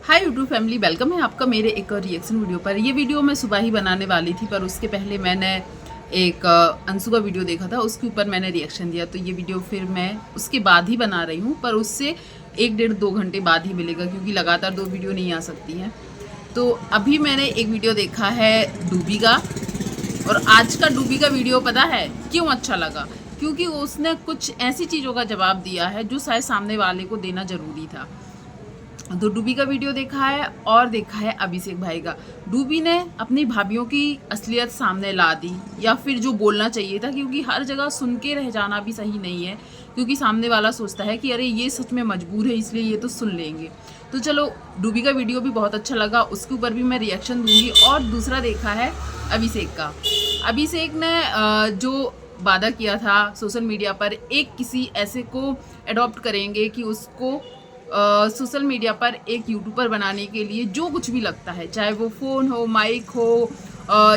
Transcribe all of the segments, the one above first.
Hi YouTube family, welcome है आपका मेरे एक और रिएक्शन वीडियो पर। ये वीडियो मैं सुबह ही बनाने वाली थी, पर उसके पहले मैंने एक अंशु का वीडियो देखा था, उसके ऊपर मैंने रिएक्शन दिया। तो ये वीडियो फिर मैं उसके बाद ही बना रही हूँ, पर उससे 1-1.5-2 घंटे बाद ही मिलेगा, क्योंकि लगातार 2 वीडियो नहीं आ सकती हैं। तो अभी मैंने एक वीडियो देखा है डूबी का, और आज का डूबी का वीडियो पता है क्यों अच्छा लगा? क्योंकि उसने कुछ ऐसी चीज़ों का जवाब दिया है जो शायद सामने वाले को देना ज़रूरी था। तो डूबी का वीडियो देखा है और देखा है अभिषेक भाई का। डूबी ने अपनी भाभीयों की असलियत सामने ला दी, या फिर जो बोलना चाहिए था, क्योंकि हर जगह सुन के रह जाना भी सही नहीं है, क्योंकि सामने वाला सोचता है कि अरे ये सच में मजबूर है इसलिए ये तो सुन लेंगे। तो चलो, डूबी का वीडियो भी बहुत अच्छा लगा, उसके ऊपर भी मैं रिएक्शन दूंगी। और दूसरा देखा है अभिषेक का। अभिषेक ने जो वादा किया था सोशल मीडिया पर, एक किसी ऐसे को अडॉप्ट करेंगे कि उसको सोशल मीडिया पर एक यूट्यूबर बनाने के लिए जो कुछ भी लगता है, चाहे वो फ़ोन हो, माइक हो,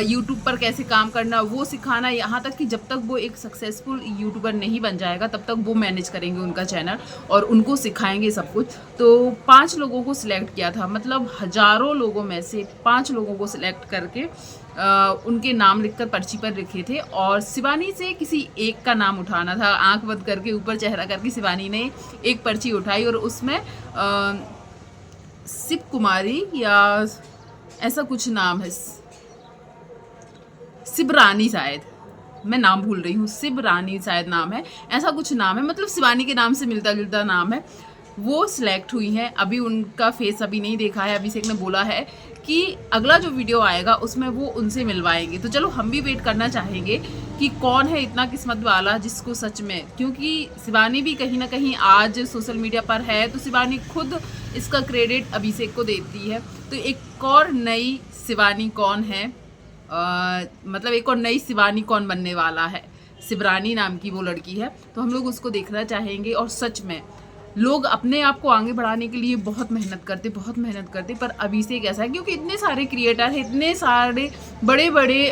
यूट्यूब पर कैसे काम करना वो सिखाना, यहाँ तक कि जब तक वो एक सक्सेसफुल यूट्यूबर नहीं बन जाएगा तब तक वो मैनेज करेंगे उनका चैनल और उनको सिखाएंगे सब कुछ। तो 5 लोगों को सिलेक्ट किया था, मतलब हज़ारों लोगों में से 5 लोगों को सिलेक्ट करके उनके नाम लिखकर पर्ची पर लिखे थे, और शिवानी से किसी एक का नाम उठाना था। आंख बंद करके ऊपर चेहरा करके शिवानी ने एक पर्ची उठाई, और उसमें शिव कुमारी या ऐसा कुछ नाम है, शिवरानी शायद, मैं नाम भूल रही हूँ, शिवरानी शायद नाम है, ऐसा कुछ नाम है, मतलब शिवानी के नाम से मिलता जुलता नाम है। वो सिलेक्ट हुई हैं। अभी उनका फेस अभी नहीं देखा है। अभिषेक ने बोला है कि अगला जो वीडियो आएगा उसमें वो उनसे मिलवाएंगे। तो चलो, हम भी वेट करना चाहेंगे कि कौन है इतना किस्मत वाला जिसको सच में, क्योंकि शिवानी भी कहीं ना कहीं आज सोशल मीडिया पर है, तो शिवानी खुद इसका क्रेडिट अभिषेक को देती है। तो एक और नई शिवानी कौन है, मतलब एक और नई शिवानी कौन बनने वाला है? शिवरानी नाम की वो लड़की है, तो हम लोग उसको देखना चाहेंगे। और सच में लोग अपने आप को आगे बढ़ाने के लिए बहुत मेहनत करते, पर अभिषेक ऐसा है, क्योंकि इतने सारे क्रिएटर हैं, इतने सारे बड़े बड़े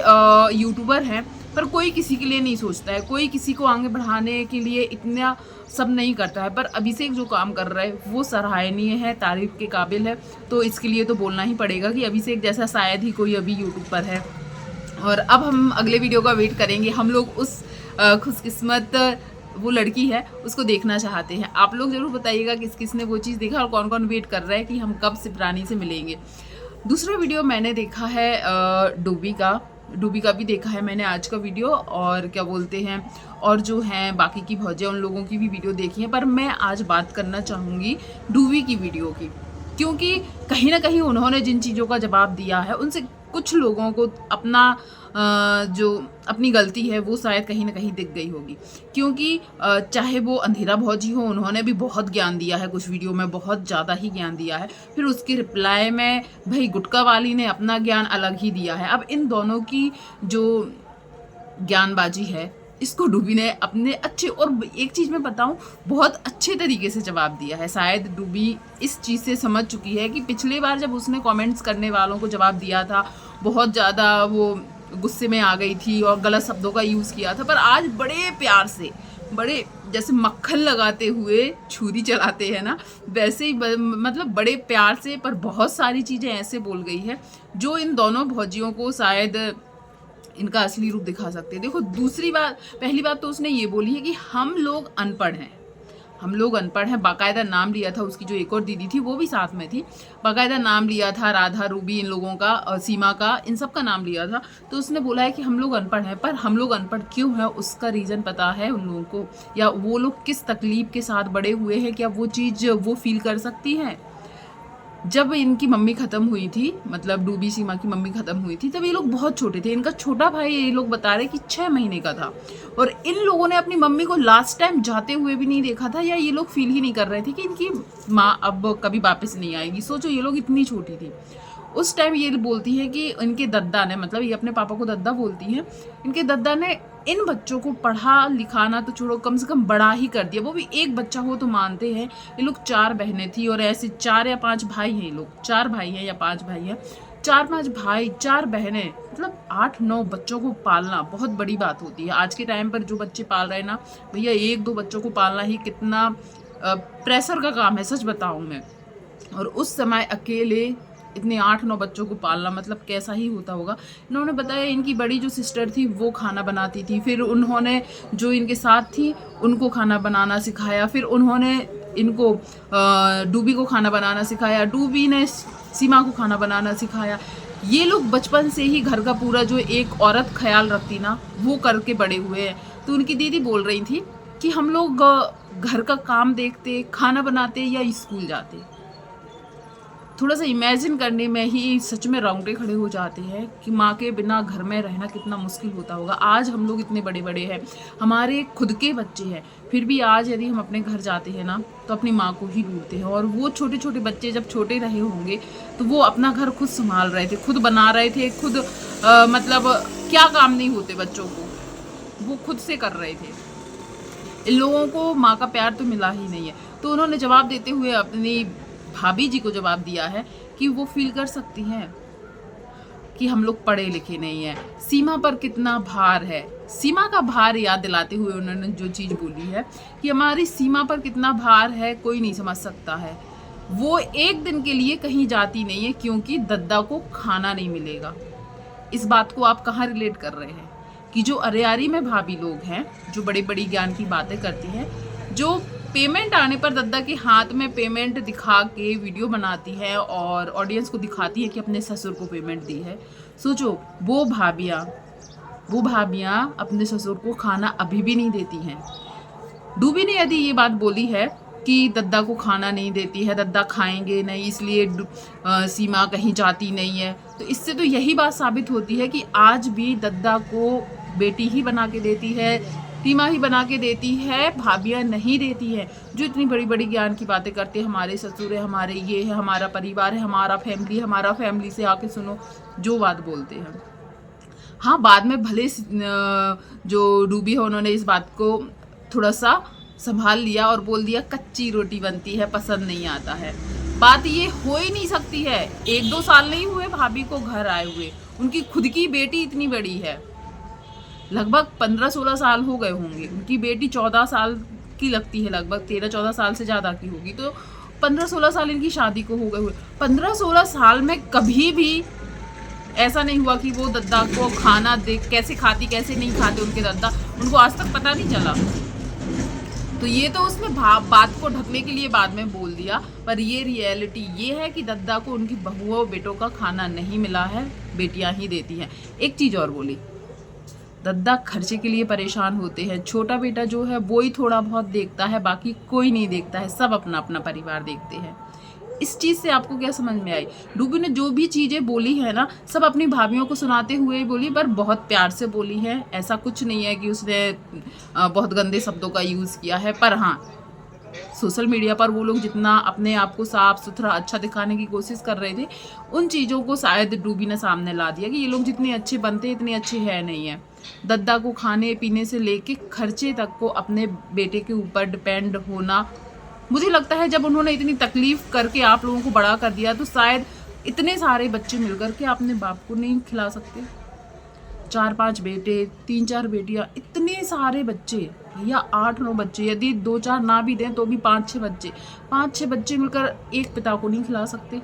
यूट्यूबर हैं, पर कोई किसी के लिए नहीं सोचता है, कोई किसी को आगे बढ़ाने के लिए इतना सब नहीं करता है। पर अभिषेक जो काम कर रहा है वो सराहनीय है, तारीफ के काबिल है। तो इसके लिए तो बोलना ही पड़ेगा कि अभिषेक जैसा शायद ही कोई अभी यूट्यूब पर है। और अब हम अगले वीडियो का वेट करेंगे। हम लोग उस खुशकिस्मत वो लड़की है उसको देखना चाहते हैं। आप लोग ज़रूर बताइएगा किस किस ने वो चीज़ देखा और कौन कौन वेट कर रहा है कि हम कब शिवरानी से मिलेंगे। दूसरा वीडियो मैंने देखा है डूबी का भी देखा है मैंने आज का वीडियो, और क्या बोलते हैं, और जो हैं बाकी की भौजें उन लोगों की भी वीडियो देखी है। पर मैं आज बात करना चाहूँगी डूबी की वीडियो की, क्योंकि कहीं ना कहीं उन्होंने जिन चीज़ों का जवाब दिया है उनसे कुछ लोगों को अपना जो अपनी गलती है वो शायद कहीं ना कहीं दिख गई होगी। क्योंकि चाहे वो अंधेरा भौजी हो, उन्होंने भी बहुत ज्ञान दिया है, कुछ वीडियो में बहुत ज़्यादा ही ज्ञान दिया है। फिर उसके रिप्लाई में भाई गुटका वाली ने अपना ज्ञान अलग ही दिया है। अब इन दोनों की जो ज्ञानबाजी है, इसको डूबी ने अपने अच्छे, और एक चीज़ मैं बताऊं, बहुत अच्छे तरीके से जवाब दिया है। शायद डूबी इस चीज़ से समझ चुकी है कि पिछली बार जब उसने कमेंट्स करने वालों को जवाब दिया था, बहुत ज़्यादा वो गुस्से में आ गई थी और गलत शब्दों का यूज़ किया था, पर आज बड़े प्यार से, बड़े जैसे मक्खन लगाते हुए छुरी चलाते हैं ना, वैसे ही मतलब बड़े प्यार से, पर बहुत सारी चीज़ें ऐसे बोल गई है जो इन दोनों भौजियों को शायद इनका असली रूप दिखा सकते हैं। देखो, दूसरी बात, पहली बात तो उसने ये बोली है कि हम लोग अनपढ़ हैं, हम लोग अनपढ़ हैं। बाकायदा नाम लिया था, उसकी जो एक और दीदी थी वो भी साथ में थी, बाकायदा नाम लिया था, राधा, रूबी, इन लोगों का, सीमा का, इन सब का नाम लिया था। तो उसने बोला है कि हम लोग अनपढ़ हैं, पर हम लोग अनपढ़ क्यों है उसका रीज़न पता है उन लोगों को, या वो लोग किस तकलीफ के साथ बड़े हुए हैं, क्या वो चीज़ वो फील कर सकती हैं? जब इनकी मम्मी ख़त्म हुई थी, मतलब डूबी सीमा की मम्मी ख़त्म हुई थी, तब ये लोग बहुत छोटे थे। इनका छोटा भाई, ये लोग बता रहे कि 6 महीने का था, और इन लोगों ने अपनी मम्मी को लास्ट टाइम जाते हुए भी नहीं देखा था, या ये लोग फील ही नहीं कर रहे थे कि इनकी माँ अब कभी वापस नहीं आएगी। सोचो, ये लोग इतनी छोटी थी। उस टाइम ये बोलती है कि इनके दद्दा ने, मतलब ये अपने पापा को दद्दा बोलती हैं, इनके दद्दा ने इन बच्चों को पढ़ा लिखाना तो छोड़ो, कम से कम बड़ा ही कर दिया। वो भी एक बच्चा हो तो मानते हैं, ये लोग 4 बहनें थी, और ऐसे 4 या 5 भाई हैं। ये लोग 4 भाई हैं या 5 भाई हैं, 4-5 भाई, 4 बहनें, मतलब 8-9 बच्चों को पालना बहुत बड़ी बात होती है। आज के टाइम पर जो बच्चे पाल रहे हैं ना भैया, 1-2 बच्चों को पालना ही कितना प्रेशर का काम है, सच बताऊँ मैं। और उस समय अकेले इतने 8-9 बच्चों को पालना मतलब कैसा ही होता होगा। इन्होंने बताया इनकी बड़ी जो सिस्टर थी वो खाना बनाती थी, फिर उन्होंने जो इनके साथ थी उनको खाना बनाना सिखाया, फिर उन्होंने इनको डूबी को खाना बनाना सिखाया, डूबी ने सीमा को खाना बनाना सिखाया। ये लोग बचपन से ही घर का पूरा जो एक औरत ख्याल रखती ना वो करके बड़े हुए हैं। तो उनकी दीदी बोल रही थी कि हम लोग घर का काम देखते, खाना बनाते या स्कूल जाते। थोड़ा सा इमेजिन करने में ही सच में रोंगटे खड़े हो जाते हैं कि माँ के बिना घर में रहना कितना मुश्किल होता होगा। आज हम लोग इतने बड़े बड़े हैं, हमारे खुद के बच्चे हैं, फिर भी आज यदि हम अपने घर जाते हैं ना तो अपनी माँ को ही ढूंढते हैं। और वो छोटे छोटे बच्चे जब छोटे रहे होंगे तो वो अपना घर खुद संभाल रहे थे, खुद बना रहे थे, खुद मतलब क्या काम नहीं होते बच्चों को वो खुद से कर रहे थे। इन लोगों को माँ का प्यार तो मिला ही नहीं है। तो उन्होंने जवाब देते हुए अपनी भाभी जी को जवाब दिया है कि वो फील कर सकती हैं कि हम लोग पढ़े लिखे नहीं हैं, सीमा पर कितना भार है। सीमा का भार याद दिलाते हुए उन्होंने जो चीज़ बोली है कि हमारी सीमा पर कितना भार है कोई नहीं समझ सकता है। वो एक दिन के लिए कहीं जाती नहीं है क्योंकि दद्दा को खाना नहीं मिलेगा। इस बात को आप कहाँ रिलेट कर रहे हैं कि जो अरियारी में भाभी लोग हैं जो बड़ी बड़ी ज्ञान की बातें करती हैं, जो पेमेंट आने पर दद्दा के हाथ में पेमेंट दिखा के वीडियो बनाती है और ऑडियंस को दिखाती है कि अपने ससुर को पेमेंट दी है। सोचो वो भाभियाँ अपने ससुर को खाना अभी भी नहीं देती हैं। डूबी ने यदि ये बात बोली है कि दद्दा को खाना नहीं देती है, दद्दा खाएंगे नहीं इसलिए सीमा कहीं जाती नहीं है, तो इससे तो यही बात साबित होती है कि आज भी दद्दा को बेटी ही बना के देती है, सीमा ही बना के देती है, भाभियाँ नहीं देती है। जो इतनी बड़ी बड़ी ज्ञान की बातें करते हैं, हमारे ससुर है, हमारे ये है, हमारा परिवार है, हमारा फैमिली से आके सुनो जो बात बोलते हैं। हाँ, बाद में भले जो डूबी है उन्होंने इस बात को थोड़ा सा संभाल लिया और बोल दिया कच्ची रोटी बनती है, पसंद नहीं आता है। बात ये हो ही नहीं सकती है। 1-2 साल नहीं हुए भाभी को घर आए हुए, उनकी खुद की बेटी इतनी बड़ी है, लगभग 15-16 साल हो गए होंगे। उनकी बेटी 14 साल की लगती है, लगभग 13-14 साल से ज़्यादा की होगी। तो 15-16 साल इनकी शादी को हो गए हुए। 15-16 साल में कभी भी ऐसा नहीं हुआ कि वो दद्दा को खाना दे, कैसे खाती कैसे नहीं खाते उनके दद्दा, उनको आज तक पता नहीं चला। तो ये तो उसने बात को ढकने के लिए बाद में बोल दिया, पर ये रियलिटी ये है कि दद्दा को उनकी बहुओं बेटों का खाना नहीं मिला है, बेटियां ही देती हैं। एक चीज़ और बोली, दद्दा खर्चे के लिए परेशान होते हैं, छोटा बेटा जो है वो ही थोड़ा बहुत देखता है, बाकी कोई नहीं देखता है, सब अपना अपना परिवार देखते हैं। इस चीज़ से आपको क्या समझ में आई? डूबी ने जो भी चीज़ें बोली है ना सब अपनी भाभियों को सुनाते हुए बोली, पर बहुत प्यार से बोली है। ऐसा कुछ नहीं है कि उसने बहुत गंदे शब्दों का यूज़ किया है। पर हाँ, सोशल मीडिया पर वो लोग जितना अपने आप को साफ सुथरा अच्छा दिखाने की कोशिश कर रहे थे, उन चीज़ों को शायद डूबी ने सामने ला दिया कि ये लोग जितने अच्छे बनते इतने अच्छे है नहीं है। दद्दा को खाने पीने से लेके खर्चे तक को अपने बेटे के ऊपर डिपेंड होना, मुझे लगता है जब उन्होंने इतनी तकलीफ करके आप लोगों को बड़ा कर दिया तो शायद इतने सारे बच्चे मिलकर के अपने बाप को नहीं खिला सकते। 4-5 बेटे, 3-4 बेटियां, इतने सारे बच्चे या 8-9 बच्चे, यदि 2-4 ना भी दें तो भी 5-6 बच्चे मिलकर एक पिता को नहीं खिला सकते।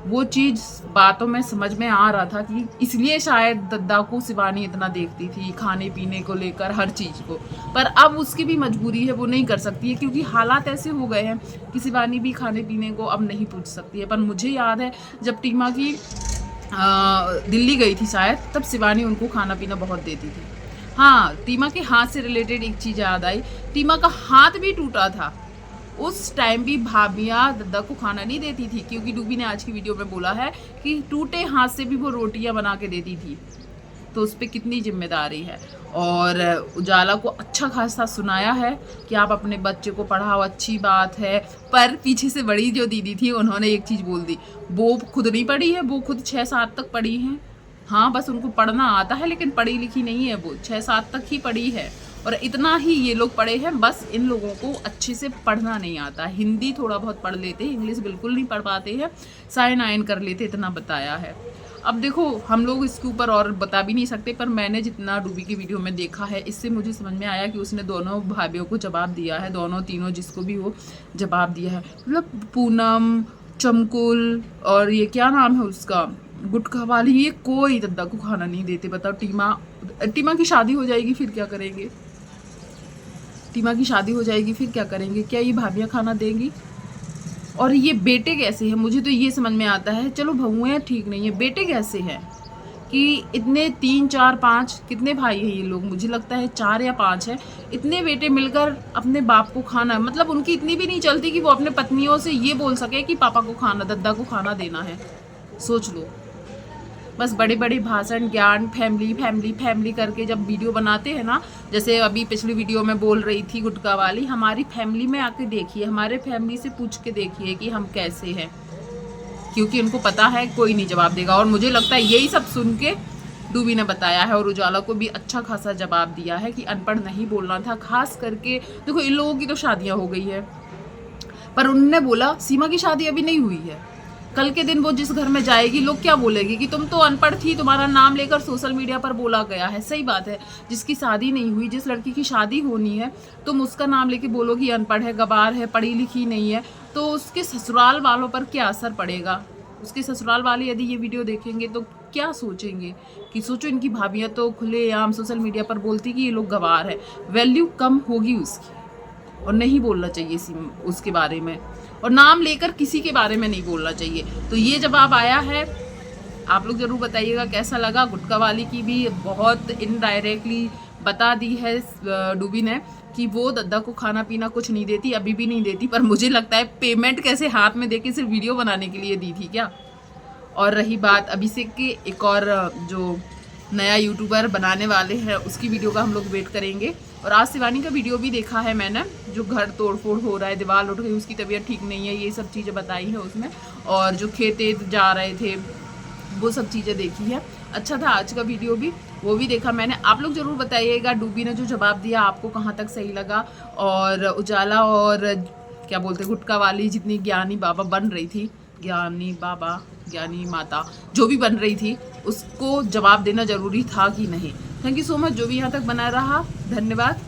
वो चीज़ बातों में समझ में आ रहा था कि इसलिए शायद दद्दा को शिवानी इतना देखती थी, खाने पीने को लेकर हर चीज़ को। पर अब उसकी भी मजबूरी है, वो नहीं कर सकती है क्योंकि हालात ऐसे हो गए हैं कि शिवानी भी खाने पीने को अब नहीं पूछ सकती है। पर मुझे याद है जब टीमा की दिल्ली गई थी शायद, तब शिवानी उनको खाना पीना बहुत देती थी। हाँ, टीमा के हाथ से रिलेटेड एक चीज़ याद आई, टीमा का हाथ भी टूटा था। उस टाइम भी भाभियाँ दद्दा को खाना नहीं देती थी क्योंकि डूबी ने आज की वीडियो में बोला है कि टूटे हाथ से भी वो रोटियां बना के देती थी। तो उस पर कितनी जिम्मेदारी है। और उजाला को अच्छा खासा सुनाया है कि आप अपने बच्चे को पढ़ाओ, अच्छी बात है। पर पीछे से बड़ी जो दीदी थी उन्होंने एक चीज़ बोल दी, वो खुद नहीं पढ़ी है, वो खुद 6-7 तक पढ़ी हैं। हाँ, बस उनको पढ़ना आता है लेकिन पढ़ी लिखी नहीं है, वो 6-7 तक ही पढ़ी है और इतना ही ये लोग पढ़े हैं। बस इन लोगों को अच्छे से पढ़ना नहीं आता, हिंदी थोड़ा बहुत पढ़ लेते हैं, इंग्लिश बिल्कुल नहीं पढ़ पाते हैं, साइन आइन कर लेते, इतना बताया है। अब देखो हम लोग इसके ऊपर और बता भी नहीं सकते, पर मैंने जितना डूबी की वीडियो में देखा है इससे मुझे समझ में आया कि उसने दोनों भाभियों को जवाब दिया है, दोनों तीनों जिसको भी वो जवाब दिया है। मतलब पूनम, चमकुल और ये क्या नाम है उसका, गुटखा वाली, ये कोई दद्दा को खाना नहीं देते। बताओ, टीमा की शादी हो जाएगी फिर क्या करेंगे? टीमा की शादी हो जाएगी फिर क्या करेंगे? क्या ये भाभियाँ खाना देंगी? और ये बेटे कैसे हैं? मुझे तो ये समझ में आता है, चलो बहुएं ठीक नहीं है, बेटे कैसे हैं कि इतने 3 4 5 कितने भाई हैं ये लोग? मुझे लगता है 4 या 5 है। इतने बेटे मिलकर अपने बाप को खाना, मतलब उनकी इतनी भी नहीं चलती कि वो अपने पत्नियों से ये बोल सके कि पापा को खाना, दद्दा को खाना देना है। सोच लो, बस बड़े बड़े भाषण, ज्ञान, फैमिली फैमिली फैमिली करके जब वीडियो बनाते हैं ना, जैसे अभी पिछली वीडियो में बोल रही थी गुटका वाली, हमारी फैमिली में आके देखिए, हमारे फैमिली से पूछ के देखिए कि हम कैसे हैं, क्योंकि उनको पता है कोई नहीं जवाब देगा। और मुझे लगता है यही सब सुन के डूबी ने बताया है और उजाला को भी अच्छा खासा जवाब दिया है कि अनपढ़ नहीं बोलना था। खास करके देखो, इन लोगों की तो शादियां हो गई है, पर उन्होंने बोला सीमा की शादी अभी नहीं हुई है। कल के दिन वो जिस घर में जाएगी, लोग क्या बोलेंगे कि तुम तो अनपढ़ थी, तुम्हारा नाम लेकर सोशल मीडिया पर बोला गया है। सही बात है, जिसकी शादी नहीं हुई, जिस लड़की की शादी होनी है, तुम उसका नाम लेके बोलोगी अनपढ़ है, गवार है, पढ़ी लिखी नहीं है, तो उसके ससुराल वालों पर क्या असर पड़ेगा? उसके ससुराल वाले यदि ये वीडियो देखेंगे तो क्या सोचेंगे कि सोचो, इनकी भाभियाँ तो खुलेआम सोशल मीडिया पर बोलती कि ये लोग गवार है। वैल्यू कम होगी उसकी, और नहीं बोलना चाहिए उसके बारे में, और नाम लेकर किसी के बारे में नहीं बोलना चाहिए। तो ये जवाब आया है, आप लोग जरूर बताइएगा कैसा लगा। गुटका वाली की भी बहुत इनडायरेक्टली बता दी है डूबी ने कि वो दद्दा को खाना पीना कुछ नहीं देती, अभी भी नहीं देती, पर मुझे लगता है पेमेंट कैसे हाथ में देके सिर्फ वीडियो बनाने के लिए दी थी क्या। और रही बात अभिषेक के, एक और जो नया यूट्यूबर बनाने वाले हैं उसकी वीडियो का हम लोग वेट करेंगे। और आज शिवानी का वीडियो भी देखा है मैंने, जो घर तोड़फोड़ हो रहा है, दीवार उठ गई, उसकी तबीयत ठीक नहीं है, ये सब चीज़ें बताई है उसमें, और जो खेत जा रहे थे वो सब चीज़ें देखी है। अच्छा था आज का वीडियो भी, वो भी देखा मैंने। आप लोग ज़रूर बताइएगा डूबी ने जो जवाब दिया आपको कहाँ तक सही लगा। और उजाला और क्या बोलते गुटका वाली जितनी ज्ञानी बाबा बन रही थी, ज्ञानी बाबा ज्ञानी माता जो भी बन रही थी, उसको जवाब देना ज़रूरी था कि नहीं। थैंक यू सो मच जो भी यहाँ तक बना रहा, धन्यवाद।